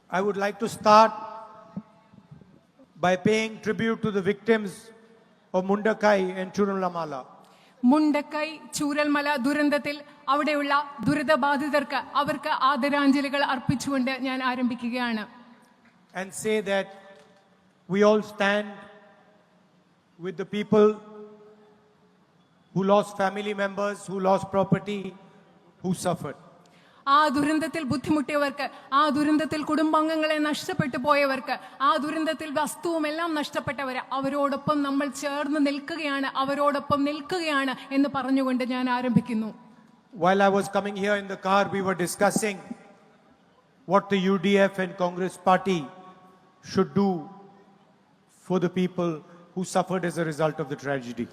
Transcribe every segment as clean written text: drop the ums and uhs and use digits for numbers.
I would like to start by paying tribute to the victims of Mundakai and Churalamala. Mundakkai Chooralmala ദുരന്തത്തിൽ അവിടെയുള്ള ദുരിതബാധിതർക്ക് അവർക്ക് ആദരാഞ്ജലികൾ അർപ്പിച്ചുകൊണ്ട് ഞാൻ ആരംഭിക്കുകയാണ്. And say that we all stand with the people who lost family members, who lost property, who suffered. ആ ദുരന്തത്തിൽ ബുദ്ധിമുട്ടിയവർക്ക്, ആ ദുരന്തത്തിൽ കുടുംബാംഗങ്ങളെ നഷ്ടപ്പെട്ടു പോയവർക്ക്, ആ ദുരന്തത്തിൽ വസ്തുവും എല്ലാം നഷ്ടപ്പെട്ടവർ, അവരോടൊപ്പം നമ്മൾ ചേർന്ന് നിൽക്കുകയാണ്, അവരോടൊപ്പം നിൽക്കുകയാണ് എന്ന് പറഞ്ഞുകൊണ്ട് ഞാൻ ആരംഭിക്കുന്നു. While I was coming here in the car, we were discussing what the UDF and Congress party should do for the people who suffered as a result of the tragedy.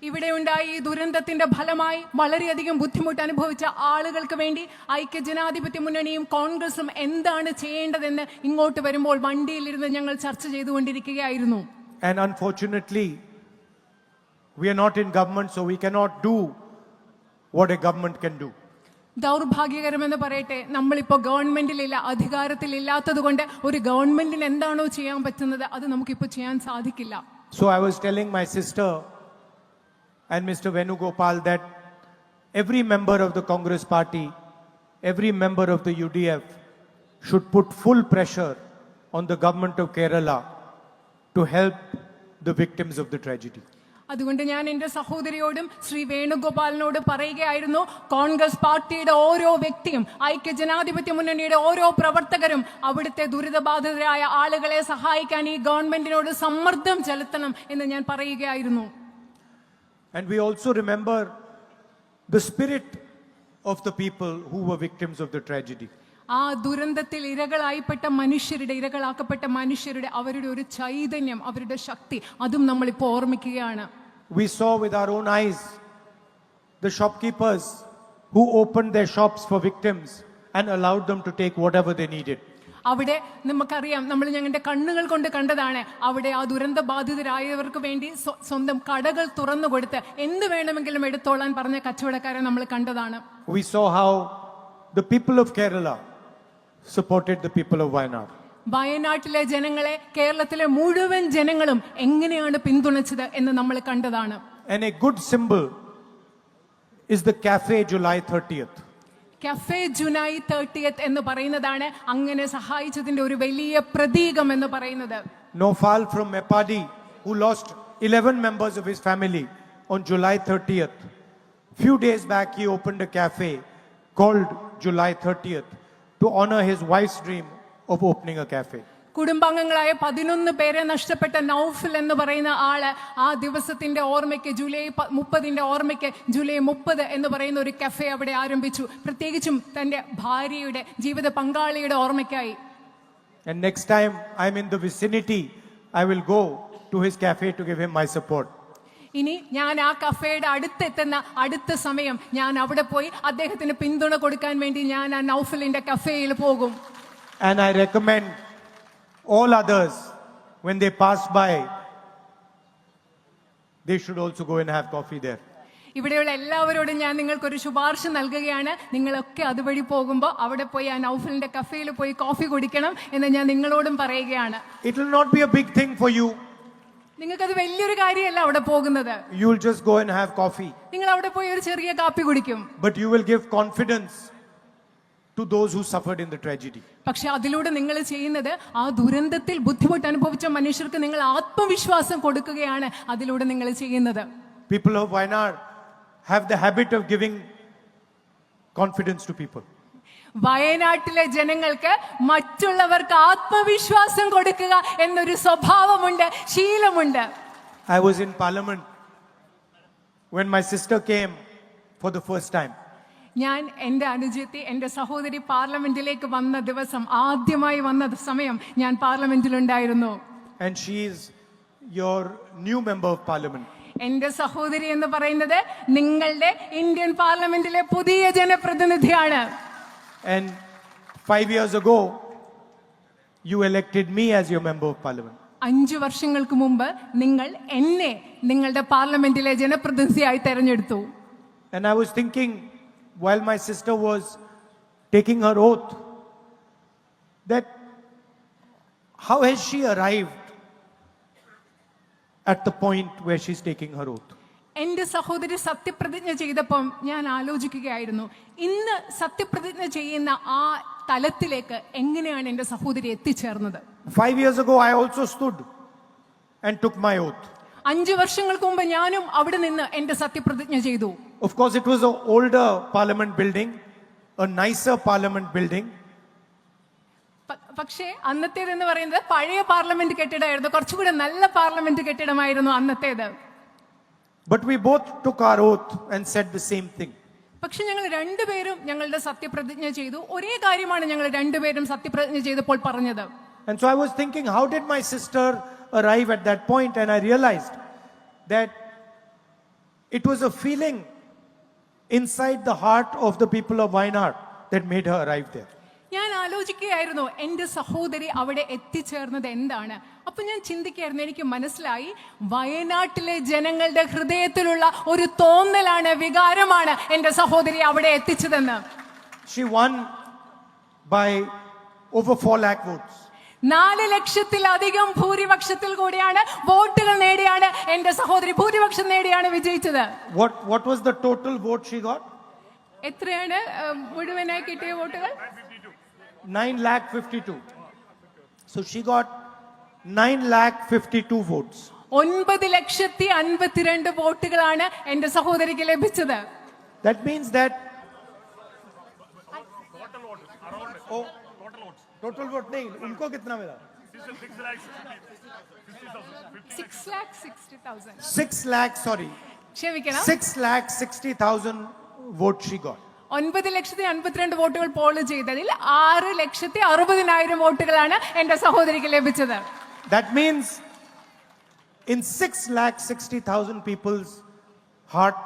ഇവിടെ ഉണ്ടായ ഈ ദുരന്തത്തിന്റെ ഫലമായി വളരെയധികം ബുദ്ധിമുട്ട് അനുഭവിച്ച ആളുകൾക്ക് വേണ്ടി ഐക്യജനാധിപത്യ മുന്നണിയും കോൺഗ്രസും എന്താണ് ചെയ്യേണ്ടതെന്ന് ഇങ്ങോട്ട് വരുമ്പോൾ വണ്ടിയിലിരുന്ന് ഞങ്ങൾ ചർച്ച ചെയ്തുകൊണ്ടിരിക്കുകയായിരുന്നു. And unfortunately, we are not in government, so we cannot do what a government can do. ദൗർഭാഗ്യകരമെന്ന് പറയട്ടെ, നമ്മളിപ്പോ ഗവൺമെന്റിലില്ല, അധികാരത്തിലില്ലാത്തത് കൊണ്ട് ഒരു ഗവൺമെന്റിന് എന്താണോ ചെയ്യാൻ പറ്റുന്നത് അത് നമുക്കിപ്പോ ചെയ്യാൻ സാധിക്കില്ല. So I was telling my sister and Mr. Venugopal that every member of the Congress party, every member of the UDF should put full pressure on the government of Kerala to help the victims of the tragedy. അതുകൊണ്ട് ഞാൻ എന്റെ സഹോദരിയോടും ശ്രീ വേണുഗോപാലിനോട് പറയുകയായിരുന്നു, കോൺഗ്രസ് പാർട്ടിയുടെ ഓരോ വ്യക്തിയും ഐക്യജനാധിപത്യ മുന്നണിയുടെ ഓരോ പ്രവർത്തകരും അവിടുത്തെ ദുരിതബാധിതരായ ആളുകളെ സഹായിക്കാൻ ഈ ഗവൺമെന്റിനോട് സമ്മർദ്ദം ചെലുത്തണം എന്ന് ഞാൻ പറയുകയായിരുന്നു. And we also remember the spirit of the people who were victims of the tragedy. ആ ദുരന്തത്തിൽ ഇരകളാക്കപ്പെട്ട മനുഷ്യരുടെ അവരുടെ ഒരു ചൈതന്യം, അവരുടെ ശക്തി, അതും നമ്മൾ ഇപ്പോൾ ഓർമ്മിക്കുകയാണ്. We saw with our own eyes the shopkeepers who opened their shops for victims and allowed them to take whatever they needed. അവിടെ നമുക്കറിയാം, നമ്മൾ ഞങ്ങളുടെ കണ്ണുകൾ കൊണ്ട് കണ്ടതാണ്, അവിടെ ആ ദുരന്ത ബാധിതരായവർക്ക് വേണ്ടി സ്വന്തം കടകൾ തുറന്നു കൊടുത്ത് എന്ത് വേണമെങ്കിലും എടുത്തോളാൻ പറഞ്ഞ കച്ചവടക്കാരെ നമ്മൾ കണ്ടതാണ്. We saw how the people of Kerala supported the people of Wayanad. വയനാട്ടിലെ ജനങ്ങളെ കേരളത്തിലെ മുഴുവൻ ജനങ്ങളും എങ്ങനെയാണ് പിന്തുണച്ചത് എന്ന് നമ്മൾ കണ്ടതാണ്. And a good symbol is the Cafe July 30th. Cafe July 30th എന്ന് പറയുന്നതാണ് അങ്ങനെ സഹായിച്ചതിന്റെ ഒരു വലിയ പ്രതീകം എന്ന് പറയുന്നത്. Nofal from Mepadi, who lost 11 members of his family on July 30th. Few days back he opened a cafe called July 30th to honor his wife's dream of opening a cafe. കുടുംബാംഗങ്ങളായ 11 പേരെ നഷ്ടപ്പെട്ട നൗഫൽ എന്ന് പറയുന്ന ആള് ആ ദിവസത്തിന്റെ ഓർമ്മയ്ക്ക്, July 30ന്റെ ഓർമ്മയ്ക്ക് July 30 എന്ന് പറയുന്ന ഒരു കഫേ അവിടെ ആരംഭിച്ചു, പ്രത്യേകിച്ചും തന്റെ ഭാര്യയുടെ ജീവിത പങ്കാളിയുടെ ഓർമ്മയ്ക്കായി. And next time I'm in the vicinity, I will go to his cafe to give him my support. ഇനി ഞാൻ ആ കഫേയുടെ അടുത്തെത്തുന്ന അടുത്ത സമയം ഞാൻ അവിടെ പോയി അദ്ദേഹത്തിന് പിന്തുണ കൊടുക്കാൻ വേണ്ടി ഞാൻ ആ നൗഫലിന്റെ കഫേയിൽ പോകും. And I recommend all others, when they pass by, they should also go and have coffee there. ഇവിടെയുള്ള എല്ലാവരോടും ഞാൻ നിങ്ങൾക്കൊരു ശുപാർശ നൽകുകയാണ്, നിങ്ങളൊക്കെ അതുവഴി പോകുമ്പോൾ അവിടെ പോയി ആ നൗഫലിന്റെ കഫേയിൽ പോയി കോഫി കുടിക്കണം എന്ന് ഞാൻ നിങ്ങളോടും പറയുകയാണ്. It will not be a big thing for you. നിങ്ങൾക്കത് വലിയൊരു കാര്യമല്ല അവിടെ പോകുന്നത്. You will just go and have coffee. നിങ്ങൾ അവിടെ പോയി ഒരു ചെറിയ കാപ്പി കുടിക്കും. But you will give confidence to those who suffered in the tragedy. പക്ഷെ അതിലൂടെ നിങ്ങൾ ചെയ്യുന്നത് ആ ദുരന്തത്തിൽ ബുദ്ധിമുട്ട് അനുഭവിച്ച മനുഷ്യർക്ക് നിങ്ങൾ ആത്മവിശ്വാസം കൊടുക്കുകയാണ് അതിലൂടെ നിങ്ങൾ ചെയ്യുന്നത്. People of Wayanad have the habit of giving confidence to people. വയനാട്ടിലെ ജനങ്ങൾക്ക് മറ്റുള്ളവർക്ക് ആത്മവിശ്വാസം കൊടുക്കുക എന്നൊരു സ്വഭാവമുണ്ട്, ശീലമുണ്ട്. I was in Parliament when my sister came for the first time. ഞാൻ എൻ്റെ അനുജത്തി, എൻ്റെ സഹോദരി പാർലമെന്റിലേക്ക് വന്ന ദിവസം, ആദ്യമായി വന്ന സമയം ഞാൻ പാർലമെന്റിലുണ്ടായിരുന്നു. And she is your new member of parliament. എൻ്റെ സഹോദരി എന്ന് പറയുന്നത് നിങ്ങളുടെ ഇന്ത്യൻ പാർലമെന്റിലെ പുതിയ ജനപ്രതിനിധിയാണ്. And 5 years ago, you elected me as your member of parliament. 5 വർഷങ്ങൾക്ക് മുമ്പ് നിങ്ങൾ എന്നെ നിങ്ങളുടെ പാർലമെന്റിലെ ജനപ്രതിനിധിയായി തെരഞ്ഞെടുത്തു. And I was thinking, while my sister was taking her oath, that how has she arrived at the point where she's taking her oath? എന്റെ സഹോദരി സത്യപ്രതിജ്ഞ ചെയ്തപ്പം ഞാൻ ആലോചിക്കുകയായിരുന്നു, ഇന്ന് സത്യപ്രതിജ്ഞ ചെയ്യുന്ന ആ തലത്തിലേക്ക് എങ്ങനെയാണ് എന്റെ സഹോദരി എത്തിച്ചേർന്നത്. 5 years ago, I also stood and took my oath. 5 വർഷങ്ങൾക്ക് മുമ്പ് ഞാനും അവിടെ നിന്ന് എന്റെ സത്യപ്രതിജ്ഞ ചെയ്തു. Of course, it was an older parliament building, a nicer parliament building. പക്ഷേ അന്നത്തേതെന്ന് പറയുന്നത് പഴയ പാർലമെന്റ് കെട്ടിടമായിരുന്നു, കുറച്ചുകൂടെ നല്ല parliament കെട്ടിടമായിരുന്നു അന്നത്തേത്. But we both took our oath and said the same thing. പക്ഷെ ഞങ്ങൾ രണ്ടുപേരും ഞങ്ങളുടെ സത്യപ്രതിജ്ഞ ചെയ്തു. ഒരേ കാര്യമാണ് ഞങ്ങൾ രണ്ടുപേരും സത്യപ്രതിജ്ഞ ചെയ്തപ്പോൾ പറഞ്ഞത്. And so I was thinking, how did my sister arrive at that point? And I realized that it was a feeling inside the heart of the people of Wayanad that made her arrive there. ഞാൻ ആലോചിക്കുകയായിരുന്നു എന്റെ സഹോദരി അവിടെ എത്തിച്ചേർന്നത് എന്താണ്. അപ്പൊ ഞാൻ ചിന്തിക്കുകയായിരുന്നു, എനിക്ക് മനസ്സിലായി വയനാട്ടിലെ ജനങ്ങളുടെ ഹൃദയത്തിലുള്ള ഒരു തോന്നലാണ്, വികാരമാണ് എന്റെ സഹോദരി അവിടെ എത്തിച്ചതെന്ന്. She won by over 4 lakh votes. 4 ലക്ഷത്തിലധികം ഭൂരിപക്ഷത്തിൽ കൂടിയാണ്, വോട്ടുകൾ നേടിയാണ് എന്റെ സഹോദരി ഭൂരിപക്ഷം നേടിയാണ് വിജയിച്ചത്. What was the total vote she got? എത്രയാണ് മുഴുവനായി കിട്ടിയ വോട്ടുകൾ? 9,52,000. So she got 9,52,000 votes. 9,52,000 വോട്ടുകളാണ് എന്റെ സഹോദരിക്ക് ലഭിച്ചത്. That means that total vote नहीं, उनको कितना मिला? 6,60,000. 6 lakh, sorry. ക്ഷമിക്കണം, 6,60,000 votes she got. 9,52,000 വോട്ടുകൾ പോൾ ചെയ്തതിൽ 6,60,000 വോട്ടുകളാണ് എന്റെ സഹോദരിക്ക് ലഭിച്ചത്. That means in 6,60,000 people's heart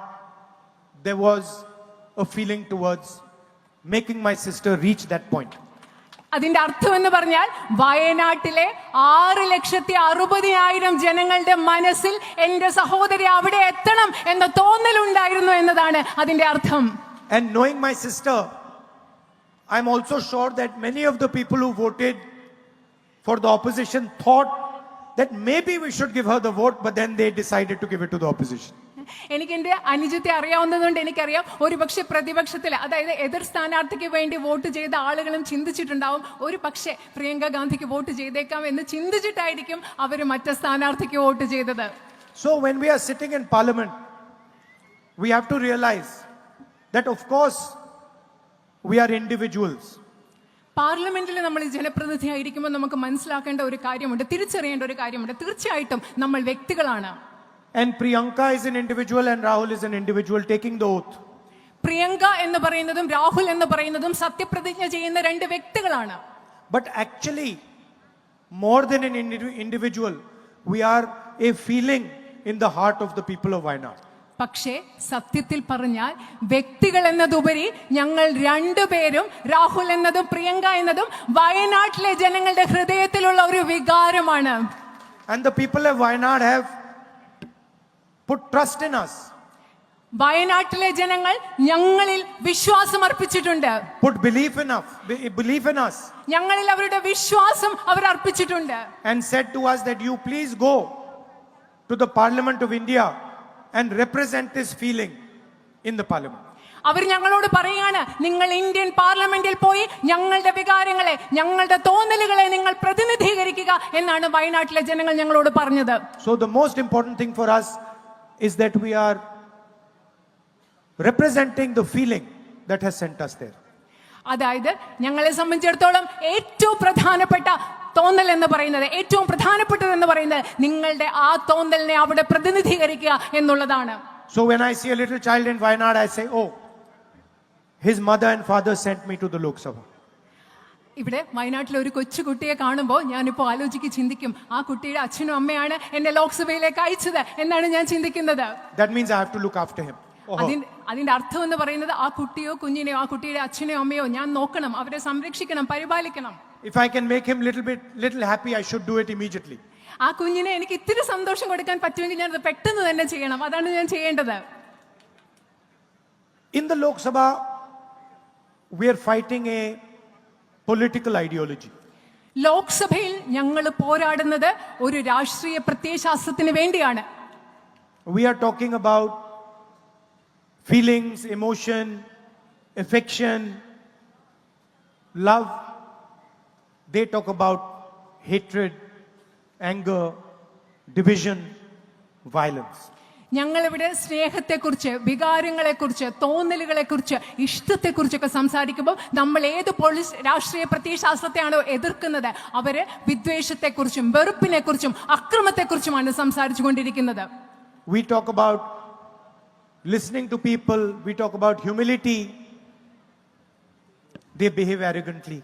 there was a feeling towards making my sister reach that point. അതിന്റെ അർത്ഥം എന്ന് പറഞ്ഞാൽ വയനാട്ടിലെ 6,60,000 ജനങ്ങളുടെ മനസ്സിൽ എന്റെ സഹോദരി അവിടെ എത്തണം എന്ന തോന്നലുണ്ടായിരുന്നു എന്നതാണ് അതിന്റെ അർത്ഥം. And knowing my sister, I'm also sure that many of the people who voted for the opposition thought that maybe we should give her the vote, but then they decided to give it to the opposition. എനിക്ക് എന്റെ അനുജത്തെ അറിയാവുന്നതുകൊണ്ട് എനിക്കറിയാം, ഒരു പക്ഷെ പ്രതിപക്ഷത്തിൽ, അതായത് എതിർ സ്ഥാനാർത്ഥിക്ക് വേണ്ടി vote ചെയ്ത ആളുകളും ചിന്തിച്ചിട്ടുണ്ടാവും, ഒരു പക്ഷേ പ്രിയങ്ക ഗാന്ധിക്ക് വോട്ട് ചെയ്തേക്കാം എന്ന് ചിന്തിച്ചിട്ടായിരിക്കും അവർ മറ്റു സ്ഥാനാർത്ഥിക്ക് വോട്ട് ചെയ്തത്. So when we are sitting in parliament, we have to realize that of course we are individuals. പാർലമെന്റിൽ നമ്മൾ ജനപ്രതിനിധിയായിരിക്കുമ്പോൾ നമുക്ക് മനസ്സിലാക്കേണ്ട ഒരു കാര്യമുണ്ട്, തിരിച്ചറിയേണ്ട ഒരു കാര്യമുണ്ട്. തീർച്ചയായിട്ടും നമ്മൾ വ്യക്തികളാണ്. And Priyanka is an individual and Rahul is an individual taking the oath. Priyanka എന്ന് പറയുന്നതും രാഹുൽ എന്ന് പറയുന്നതും സത്യപ്രതിജ്ഞ ചെയ്യുന്ന 2 വ്യക്തികളാണ്. But actually, more than an individual, we are a feeling in the heart of the people of Wayanad. പക്ഷേ സത്യത്തിൽ പറഞ്ഞാൽ വ്യക്തികൾ എന്നതുപരി ഞങ്ങൾ 2 പേരും, രാഹുൽ എന്നതും പ്രിയങ്ക എന്നതും വയനാട്ടിലെ ജനങ്ങളുടെ ഹൃദയത്തിലുള്ള ഒരു വികാരമാണ്. And the people of Wayanad have put trust in us. വയനാട്ടിലെ ജനങ്ങൾ ഞങ്ങളിൽ വിശ്വാസം അർപ്പിച്ചിട്ടുണ്ട്. Put belief in us. ഞങ്ങളിൽ അവരുടെ വിശ്വാസം അവർ അർപ്പിച്ചിട്ടുണ്ട്. And said to us that you please go to the Parliament of India and represent this feeling in the Parliament. അവർ ഞങ്ങളോട് പറയാണ്, നിങ്ങൾ ഇന്ത്യൻ പാർലമെന്റിൽ പോയി ഞങ്ങളുടെ വികാരങ്ങളെ, ഞങ്ങളുടെ തോന്നലുകളെ നിങ്ങൾ പ്രതിനിധീകരിക്കുക എന്നാണ് വയനാട്ടിലെ ജനങ്ങൾ ഞങ്ങളോട് പറഞ്ഞത്. So the most important thing for us is that we are representing the feeling that has sent us there. അതായത് ഞങ്ങളെ സംബന്ധിച്ചിടത്തോളം ഏറ്റവും പ്രധാനപ്പെട്ട തോന്നൽ എന്ന് പറയുന്നത്, ഏറ്റവും പ്രധാനപ്പെട്ടതെന്ന് പറയുന്നത് നിങ്ങളുടെ ആ തോന്നലിനെ അവിടെ പ്രതിനിധീകരിക്കുക എന്നുള്ളതാണ്. So when I see a little child in Wayanad, I say, oh, his mother and father sent me to the Lok Sabha. ഇവിടെ വയനാട്ടിലെ ഒരു കൊച്ചുകുട്ടിയെ കാണുമ്പോൾ ഞാനിപ്പോൾ ചിന്തിക്കും, ആ കുട്ടിയുടെ അച്ഛനും അമ്മയാണ് എന്നെ ലോക്സഭയിലേക്ക് അയച്ചത് എന്നാണ് ഞാൻ ചിന്തിക്കുന്നത്. That means I have to look after him. അതിന്റെ അർത്ഥം എന്ന് പറയുന്നത് ആ കുട്ടിയോ കുഞ്ഞിനെയോ ആ കുട്ടിയുടെ അച്ഛനെയോ അമ്മയോ ഞാൻ നോക്കണം, അവരെ സംരക്ഷിക്കണം, പരിപാലിക്കണം. If I can make him little happy, I should do it immediately. ആ കുഞ്ഞിനെ എനിക്ക് ഇത്തിരി സന്തോഷം കൊടുക്കാൻ പറ്റുമെങ്കിൽ ഞാൻ അത് പെട്ടെന്ന് തന്നെ ചെയ്യണം. അതാണ് ഞാൻ ചെയ്യേണ്ടത്. In the Lok Sabha, we are fighting a political ideology. ലോക്സഭയിൽ ഞങ്ങൾ പോരാടുന്നത് ഒരു രാഷ്ട്രീയ പ്രത്യയശാസ്ത്രത്തിന് വേണ്ടിയാണ്. We are talking about feelings, emotion, affection, love. They talk about hatred, anger, division, violence. ഞങ്ങളിവിടെ സ്നേഹത്തെക്കുറിച്ച്, വികാരങ്ങളെക്കുറിച്ച്, തോന്നലുകളെക്കുറിച്ച്, ഇഷ്ടത്തെക്കുറിച്ചൊക്കെ സംസാരിക്കുമ്പോൾ നമ്മൾ ഏത് രാഷ്ട്രീയ പ്രത്യയശാസ്ത്രത്തെയാണോ എതിർക്കുന്നത് അവര് വിദ്വേഷത്തെക്കുറിച്ചും വെറുപ്പിനെക്കുറിച്ചും അക്രമത്തെക്കുറിച്ചുമാണ് സംസാരിച്ചു കൊണ്ടിരിക്കുന്നത്. We talk about listening to people, we talk about humility. They behave arrogantly.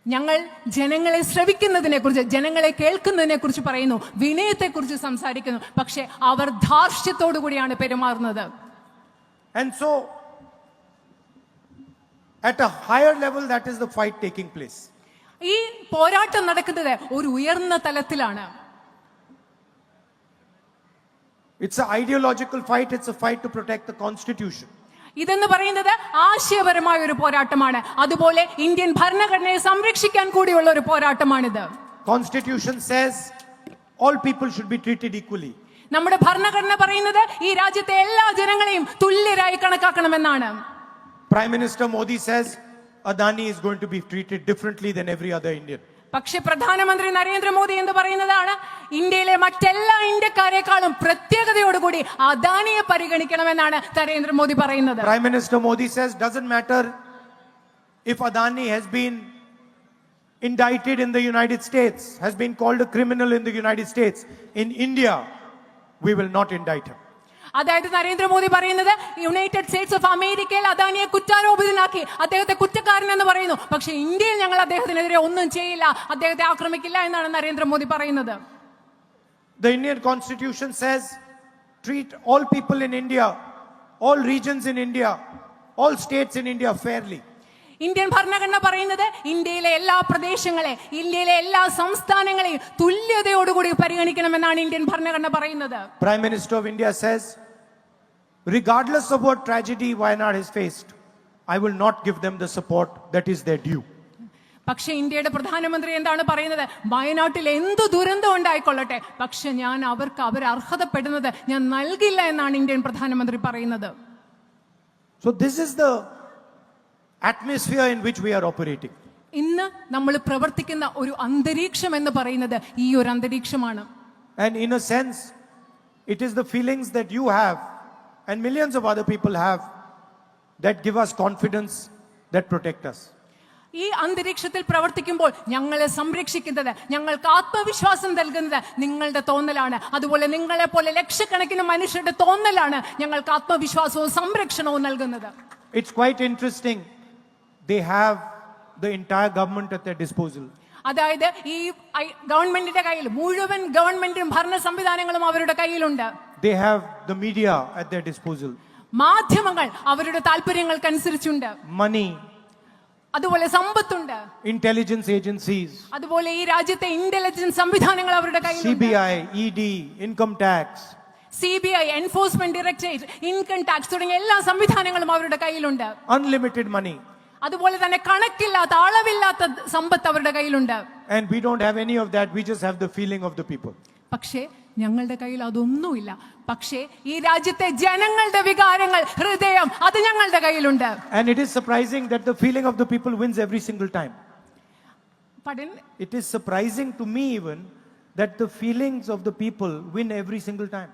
ഞങ്ങൾ ജനങ്ങളെ ശ്രവിക്കുന്നതിനെ കുറിച്ച്, ജനങ്ങളെ കേൾക്കുന്നതിനെ കുറിച്ച് പറയുന്നു, വിനയത്തെക്കുറിച്ച് സംസാരിക്കുന്നു, പക്ഷെ അവർ ധാർഷ്ട്യത്തോടു കൂടിയാണ് പെരുമാറുന്നത്. And so at a higher level, that is the fight taking place. ഈ പോരാട്ടം നടക്കുന്നത് ഒരു ഉയർന്ന തലത്തിലാണ്. It's an ideological fight, it's a fight to protect the constitution. ഇതെന്ന് പറയുന്നത് ആശയപരമായ ഒരു പോരാട്ടമാണ്. അതുപോലെ ഇന്ത്യൻ ഭരണഘടനയെ സംരക്ഷിക്കാൻ കൂടിയുള്ള ഒരു പോരാട്ടമാണിത്. Constitution says all people should be treated equally. നമ്മുടെ ഭരണഘടന പറയുന്നത് ഈ രാജ്യത്തെ എല്ലാ ജനങ്ങളെയും തുല്യരായി കണക്കാക്കണമെന്നാണ്. Prime Minister Modi says Adani is going to be treated differently than every other Indian. പക്ഷെ പ്രധാനമന്ത്രി നരേന്ദ്രമോദി എന്ന് പറയുന്നതാണ് ഇന്ത്യയിലെ മറ്റെല്ലാ ഇന്ത്യക്കാരെക്കാളും പ്രത്യേകതയോടുകൂടി അദാനിയെ പരിഗണിക്കണമെന്നാണ് നരേന്ദ്രമോദി പറയുന്നത്. Prime Minister Modi says doesn't matter if Adani has been indicted in the United States, has been called a criminal in the United States. In India, we will not indict him. അതായത് നരേന്ദ്രമോദി പറയുന്നത് United States of അമേരിക്കയിൽ അദാനിയെ കുറ്റാരോപിതനാക്കി അദ്ദേഹത്തെ കുറ്റക്കാരൻ എന്ന് പറയുന്നു. പക്ഷെ ഇന്ത്യയിൽ ഞങ്ങൾ അദ്ദേഹത്തിനെതിരെ ഒന്നും ചെയ്യില്ല, അദ്ദേഹത്തെ ആക്രമിക്കില്ല എന്നാണ് നരേന്ദ്രമോദി പറയുന്നത്. The Indian Constitution says treat all people in India, all regions in India, all states in India fairly. Indian ഭരണഘടന പറയുന്നത് ഇന്ത്യയിലെ എല്ലാ പ്രദേശങ്ങളെ, ഇന്ത്യയിലെ എല്ലാ സംസ്ഥാനങ്ങളെയും തുല്യതയോടുകൂടി പരിഗണിക്കണമെന്നാണ് ഇന്ത്യൻ ഭരണഘടന പറയുന്നത്. Prime Minister of India says, regardless of what tragedy Wayanad has faced, I will not give them the support that is their due. പക്ഷെ ഇന്ത്യയുടെ പ്രധാനമന്ത്രി എന്താണ് പറയുന്നത്? വയനാട്ടിൽ എന്ത് ദുരന്തം ഉണ്ടായിക്കൊള്ളട്ടെ, പക്ഷെ ഞാൻ അവർക്ക് അവർ അർഹതപ്പെടുന്നത് ഞാൻ നൽകില്ല എന്നാണ് ഇന്ത്യൻ പ്രധാനമന്ത്രി പറയുന്നത്. So this is the atmosphere in which we are operating. ഇന്ന് നമ്മൾ പ്രവർത്തിക്കുന്ന ഒരു അന്തരീക്ഷം എന്ന് പറയുന്നത് ഈ ഒരു അന്തരീക്ഷമാണ്. And in a sense, it is the feelings that you have and millions of other people have that give us confidence, that protect us. ഈ അന്തരീക്ഷത്തിൽ പ്രവർത്തിക്കുമ്പോൾ ഞങ്ങളെ സംരക്ഷിക്കുന്നത്, ഞങ്ങൾക്ക് ആത്മവിശ്വാസം നൽകുന്നത് നിങ്ങളുടെ തോന്നലാണ്. അതുപോലെ നിങ്ങളെ പോലെ ലക്ഷക്കണക്കിന് മനുഷ്യരുടെ തോന്നലാണ് ഞങ്ങൾക്ക് ആത്മവിശ്വാസവും സംരക്ഷണവും നൽകുന്നത്. It's quite interesting. They have the entire government at their disposal. അതായത് ഈ ഗവൺമെന്റിന്റെ കയ്യിൽ മുഴുവൻ ഗവൺമെന്റും ഭരണ സംവിധാനങ്ങളും അവരുടെ കയ്യിലുണ്ട്. They have the media at their disposal. മാധ്യമങ്ങൾ അവരുടെ താല്പര്യങ്ങൾക്കനുസരിച്ചുണ്ട്. Money. അതുപോലെ സമ്പത്തുണ്ട്. Intelligence agencies. അതുപോലെ ഈ രാജ്യത്തെ ഇന്റലിജൻസ് സംവിധാനങ്ങൾ അവരുടെ കയ്യിലുണ്ട്. CBI, ED, income tax. CBI, enforcement directorate, income tax തുടങ്ങിയ എല്ലാ സംവിധാനങ്ങളും അവരുടെ കയ്യിലുണ്ട്. Unlimited money. അതുപോലെ തന്നെ കണക്കില്ലാത്ത അളവില്ലാത്ത സമ്പത്ത് അവരുടെ കയ്യിലുണ്ട്. And we don't have any of that. We just have the feeling of the people. പക്ഷേ ഞങ്ങളുടെ കയ്യിൽ അതൊന്നുമില്ല. പക്ഷേ ഈ രാജ്യത്തെ ജനങ്ങളുടെ വികാരങ്ങൾ, ഹൃദയം, അത് ഞങ്ങളുടെ കയ്യിലുണ്ട്. And it is surprising that the feeling of the people wins every single time. Pardon? It is surprising to me even that the feelings of the people win every single time.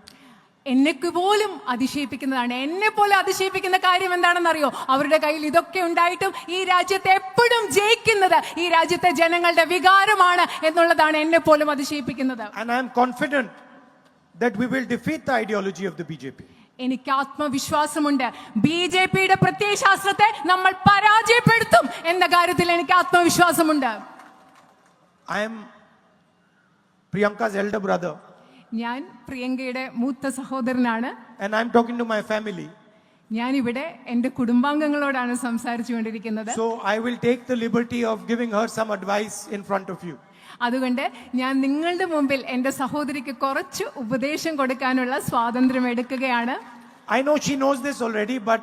എന്നെ പോലും അതിശയിപ്പിക്കുന്നതാണ്. എന്നെ പോലെ അതിശയിപ്പിക്കുന്ന കാര്യം എന്താണെന്നറിയോ? അവരുടെ കയ്യിൽ ഇതൊക്കെ ഉണ്ടായിട്ടും ഈ രാജ്യത്തെ എപ്പോഴും ജയിക്കുന്നത് ഈ രാജ്യത്തെ ജനങ്ങളുടെ വികാരമാണ് എന്നുള്ളതാണ് എന്നെ പോലും അതിശയിപ്പിക്കുന്നത്. And I am confident that we will defeat the ideology of the BJP. എനിക്ക് ആത്മവിശ്വാസമുണ്ട്. BJPയുടെ പ്രത്യയശാസ്ത്രത്തെ നമ്മൾ പരാജയപ്പെടുത്തും എന്ന കാര്യത്തിൽ എനിക്ക് ആത്മവിശ്വാസമുണ്ട്. I am Priyanka's elder brother. ഞാൻ പ്രിയങ്കയുടെ മൂത്ത സഹോദരനാണ്. And I am talking to my family. ഞാൻ ഇവിടെ എന്റെ കുടുംബാംഗങ്ങളോടാണ് സംസാരിച്ചുകൊണ്ടിരിക്കുന്നത്. So I will take the liberty of giving her some advice in front of you. അതുകൊണ്ട് ഞാൻ നിങ്ങളുടെ മുമ്പിൽ എന്റെ സഹോദരിക്ക് കുറച്ച് ഉപദേശം കൊടുക്കാനുള്ള സ്വാതന്ത്ര്യം എടുക്കുകയാണ്. I know she knows this already, but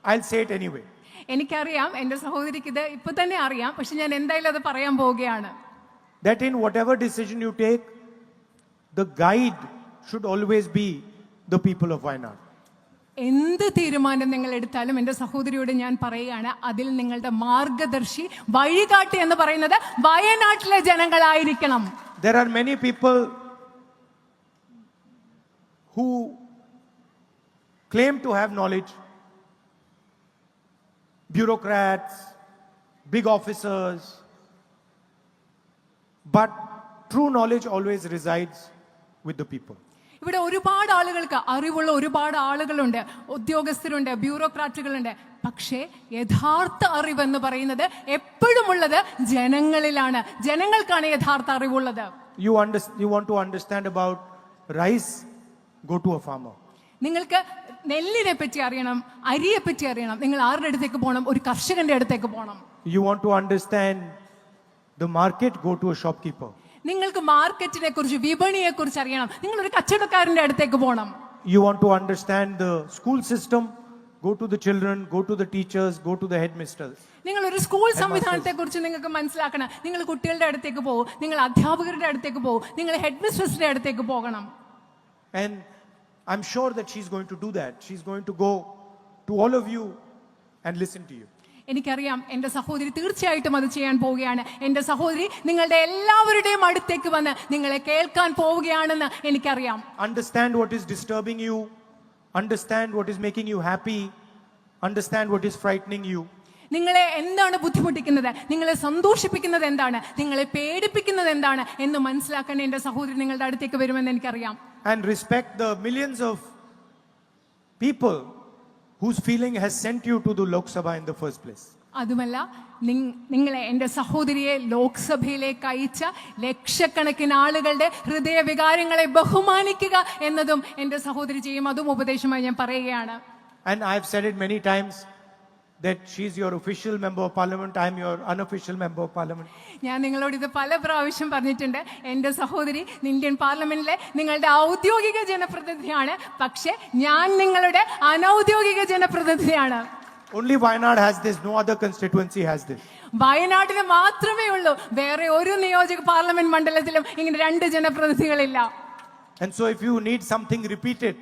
I'll say it anyway. എനിക്കറിയാം എന്റെ സഹോദരിക്ക് ഇത് ഇപ്പൊ തന്നെ അറിയാം, പക്ഷെ ഞാൻ എന്തായാലും അത് പറയാൻ പോവുകയാണ്. that in whatever decision you take, the guide should always be the people of Wayanad. എന്ത് തീരുമാനം നിങ്ങൾ എടുത്താലും എൻ്റെ സഹോദരിയോട് ഞാൻ പറയുകയാണ്, അതിൽ നിങ്ങളുടെ മാർഗദർശി വഴികാട്ടി എന്ന് പറയുന്നത് വയനാട്ടിലെ ജനങ്ങളായിരിക്കണം. There are many people who claim to have knowledge, bureaucrats, big officers, but true knowledge always resides with the people. ഇവിടെ ഒരുപാട് ആളുകൾക്ക് അറിവുള്ള ഒരുപാട് ആളുകളുണ്ട്, ഉദ്യോഗസ്ഥരുണ്ട്, ബ്യൂറോക്രാറ്റുകളുണ്ട്. പക്ഷേ യഥാർത്ഥ അറിവെന്ന് പറയുന്നത് എപ്പോഴും ഉള്ളത് ജനങ്ങളിലാണ്. ജനങ്ങൾക്കാണ് യഥാർത്ഥ അറിവുള്ളത്. You want to understand about rice, go to a farmer. നിങ്ങൾക്ക് നെല്ലിനെ പറ്റി അറിയണം, അരിയെ പറ്റി അറിയണം, നിങ്ങൾ ആരുടെ അടുത്തേക്ക് പോകണം? ഒരു കർഷകന്റെ അടുത്തേക്ക് പോകണം. You want to understand the market, go to a shopkeeper. നിങ്ങൾക്ക് മാർക്കറ്റിനെ കുറിച്ച്, വിപണിയെ കുറിച്ച് അറിയണം, നിങ്ങൾ ഒരു കച്ചവടക്കാരന്റെ അടുത്തേക്ക് പോകണം. You want to understand the school system, go to the children, go to the teachers, go to the headmasters. നിങ്ങൾ ഒരു സ്കൂൾ സംവിധാനത്തെ കുറിച്ച് നിങ്ങൾക്ക് മനസ്സിലാക്കണം, നിങ്ങൾ കുട്ടികളുടെ അടുത്തേക്ക് പോകും, നിങ്ങൾ അധ്യാപകരുടെ അടുത്തേക്ക് പോകും, നിങ്ങൾ ഹെഡ് മിസ്ട്രസിന്റെ അടുത്തേക്ക് പോകണം. And I'm sure that she's going to do that. She's going to go to all of you and listen to you. എനിക്കറിയാം എൻ്റെ സഹോദരി തീർച്ചയായിട്ടും അത് ചെയ്യാൻ പോവുകയാണ്. എൻ്റെ സഹോദരി നിങ്ങളുടെ എല്ലാവരുടെയും അടുത്തേക്ക് വന്ന് നിങ്ങളെ കേൾക്കാൻ പോവുകയാണെന്ന് എനിക്കറിയാം. Understand what is disturbing you, understand what is making you happy, understand what is frightening you. നിങ്ങളെ എന്താണ് ബുദ്ധിമുട്ടിക്കുന്നത്, നിങ്ങളെ സന്തോഷിപ്പിക്കുന്നത് എന്താണ്, നിങ്ങളെ പേടിപ്പിക്കുന്നത് എന്താണ് എന്ന് മനസ്സിലാക്കാൻ എൻ്റെ സഹോദരി നിങ്ങളുടെ അടുത്തേക്ക് വരുമെന്ന് എനിക്കറിയാം. And respect the millions of people whose feeling has sent you to the Lok Sabha in the first place. അതുമല്ല, നിങ്ങളെ എൻ്റെ സഹോദരിയെ ലോക്സഭയിലേക്ക് അയച്ച ലക്ഷക്കണക്കിന് ആളുകളുടെ ഹൃദയവികാരങ്ങളെ ബഹുമാനിക്കുക എന്നതും എൻ്റെ സഹോദരി ചെയ്യും. അതും ഉപദേശമായി ഞാൻ പറയുകയാണ്. And I've said it many times that she's your official member of parliament, I'm your unofficial member of parliament. ഞാൻ നിങ്ങളോട് ഇത് പല പ്രാവശ്യം പറഞ്ഞിട്ടുണ്ട്. എൻ്റെ സഹോദരി ഇന്ത്യൻ പാർലമെന്റിലെ നിങ്ങളുടെ ഔദ്യോഗിക ജനപ്രതിനിധിയാണ്, പക്ഷെ ഞാൻ നിങ്ങളുടെ അനൗദ്യോഗിക ജനപ്രതിനിധിയാണ്. Only Wayanad has this, no other constituency has this. വയനാട്ടിന് മാത്രമേ ഉള്ളൂ, വേറെ ഒരു നിയോജക പാർലമെന്റ് മണ്ഡലത്തിലും ഇങ്ങനെ രണ്ട് ജനപ്രതിനിധികളില്ല. And so if you need something repeated,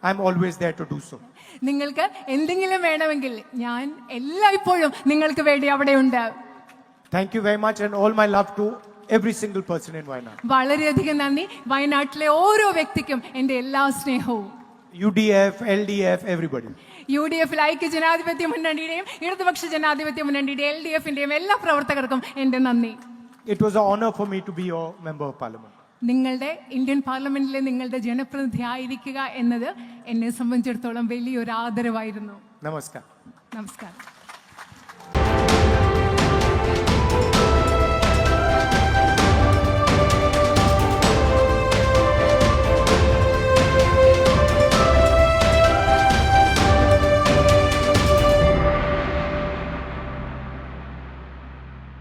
I'm always there to do so. നിങ്ങൾക്ക് എന്തെങ്കിലും വേണമെങ്കിൽ ഞാൻ എല്ലായ്പ്പോഴും നിങ്ങൾക്ക് വേണ്ടി അവിടെയുണ്ട്. Thank you very much and all my love to every single person in Wayanad. വളരെയധികം നന്ദി. വയനാട്ടിലെ ഓരോ വ്യക്തിക്കും എൻ്റെ എല്ലാ സ്നേഹവും. UDF, LDF, everybody. UDF ഐക്യ ജനാധിപത്യ മുന്നണിയുടെയും ഇടതുപക്ഷ ജനാധിപത്യ മുന്നണിയുടെയും LDFന്റെയും എല്ലാ പ്രവർത്തകർക്കും എൻ്റെ നന്ദി. It was an honor for me to be your member of parliament. നിങ്ങളുടെ ഇന്ത്യൻ പാർലമെന്റിലെ നിങ്ങളുടെ ജനപ്രതിനിധി ആയിരിക്കുക എന്നത് എന്നെ സംബന്ധിച്ചിടത്തോളം വലിയൊരു ആദരവായിരുന്നു. Namaskar. നമസ്കാരം.